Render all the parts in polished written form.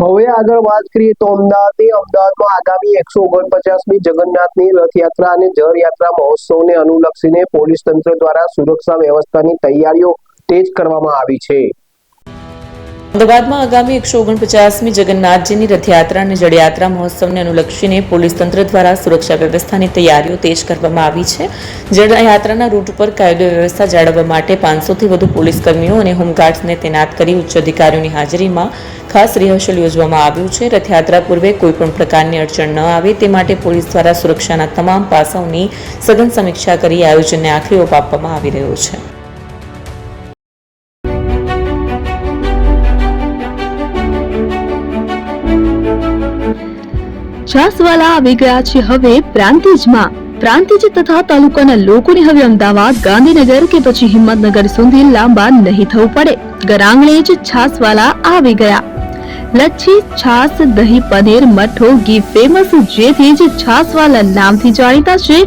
હવે આગળ વાત કરીએ તો અમદાવાદમાં આગામી 149મી જગન્નાથની રથયાત્રા અને જળયાત્રા મહોત્સવને અનુલક્ષીને પોલીસ તંત્ર દ્વારા સુરક્ષા વ્યવસ્થાની તૈયારીઓ તેજ કરવામાં આવી છે। અમદાવાદમાં આગામી 149મી જગન્નાથજીની રથયાત્રા અને જળયાત્રા મહોત્સવને અનુલક્ષીને પોલીસ તંત્ર દ્વારા સુરક્ષા વ્યવસ્થાની તૈયારીઓ તેજ કરવામાં આવી છે। જળયાત્રાના રૂટ પર કાયદો વ્યવસ્થા જાળવવા માટે 500થી વધુ પોલીસ કર્મીઓ અને હોમગાર્ડ્સને તૈનાત કરી ઉચ્ચ અધિકારીઓની હાજરીમાં ખાસ રિહર્સલ યોજવામાં આવ્યું છે। રથયાત્રા પૂર્વે કોઈપણ પ્રકારની અડચણ ન આવે તે માટે પોલીસ દ્વારા સુરક્ષાના તમામ પાસાઓની સઘન સમીક્ષા કરી આયોજનને આખરી ઓપ આપવામાં આવી રહ્યો છે। છાસવાલા આવી ગયા છે હવે પ્રાંતિજમાં। પ્રાંતિજ તથા તાલુકાના લોકોને હવે અમદાવાદ, ગાંધીનગર કે પછી હિંમતનગર સુધી લાંબા નહીં થવું પડે। ઘરઆંગણે જ છાસવાલા આવી ગયા। લચ્છી, છાસ, દહીં, પનીર, મઠ્ઠો, ઘી ફેમસ, જેથી જ છાસવાલા નામથી જાણીતા છે।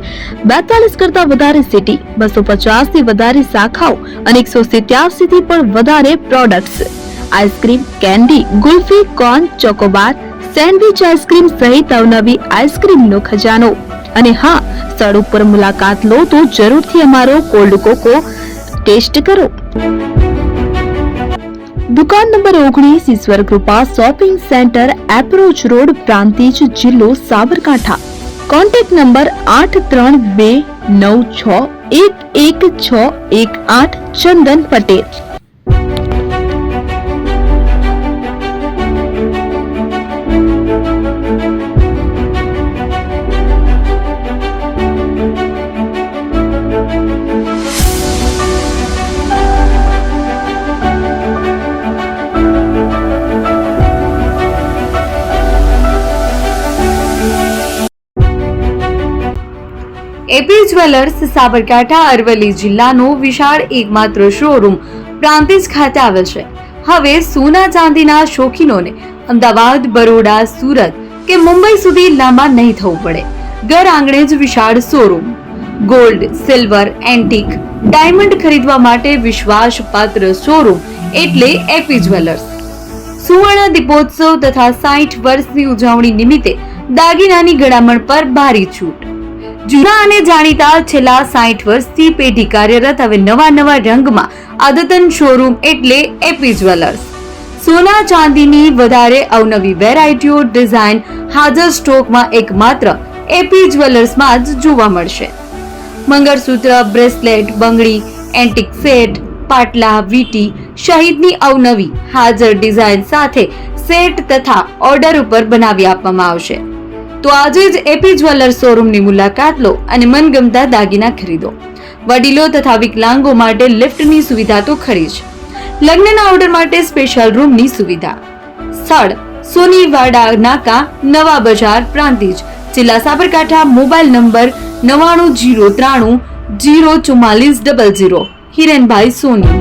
42 કરતા વધારે સિટી, 250 થી વધારે શાખાઓ અને 187 થી પણ વધારે products. Ice cream, candy, kulfi, corn, Chocobar, sandwich ice cream સહિત અવનવી આઈસ્ક્રીમનો ખજાનો। અને હા, સ્થળ ઉપર મુલાકાત લો તો જરૂરથી અમારો કોલ્ડ કોકો ટેસ્ટ કરો। દુકાન number 19, Ishwar Krupa shopping centre, approach road, Prantij, જિલ્લો Sabarkantha. Contact number 8326116618 Chandan Patel. AP jewellers Sabarkantha Aravalli જિલ્લાનો વિશાળ એકમાત્ર શોરૂમ પ્રાંતિજ ખાતે આવેલ છે। હવે સોના ચાંદીના શોખીનોને અમદાવાદ, બરોડા, સુરત કે મુંબઈ સુધી લાંબા નહીં થવું પડે। ઘર આંગણે જ વિશાળ showroom. Gold, silver, antique, diamond ખરીદવા માટે વિશ્વાસપાત્ર શોરૂમ એટલે એપી જ્વેલર્સ। સુવર્ણ દીપોત્સવ તથા 60 વર્ષની ઉજવણી નિમિત્તે દાગીનાની ગળામણ પર ભારી છૂટ। જૂના અને જાણીતા છેલ્લા 60 વર્ષથી પેઢી કાર્યરત હવે નવા રંગમાં અદ્યતન શોરૂમ એટલે એપી જ્વેલર્સ। સોના ચાંદીની વધારે અવનવી વેરાયટીઓ, ડિઝાઇન હાજર સ્ટોકમાં એકમાત્ર એપી જ્વેલર્સમાં જ જોવા મળશે। મંગળસૂત્ર, બ્રેસલેટ, બંગડી, એન્ટિક સેટ, પાટલા, વીટી સહિતની અવનવી હાજર ડિઝાઇન સાથે સેટ તથા ઓર્ડર ઉપર બનાવી આપવામાં આવશે। તો આજે જ એપી જ્વેલર્સ શોરૂમની મુલાકાત લો અને મનગમતા દાગીના ખરીદો। વડીલો તથા વિકલાંગો માટે લિફ્ટની સુવિધા તો ખરી જ, લગ્નના ઓર્ડર માટે સ્પેશિયલ રૂમની સુવિધા। સ્થળ સોનીવાડા નાકા, નવા બજાર, પ્રાંતિજ, જિલ્લા સાબરકાંઠા। Mobile number 9903304400। હિરેનભાઈ સોની।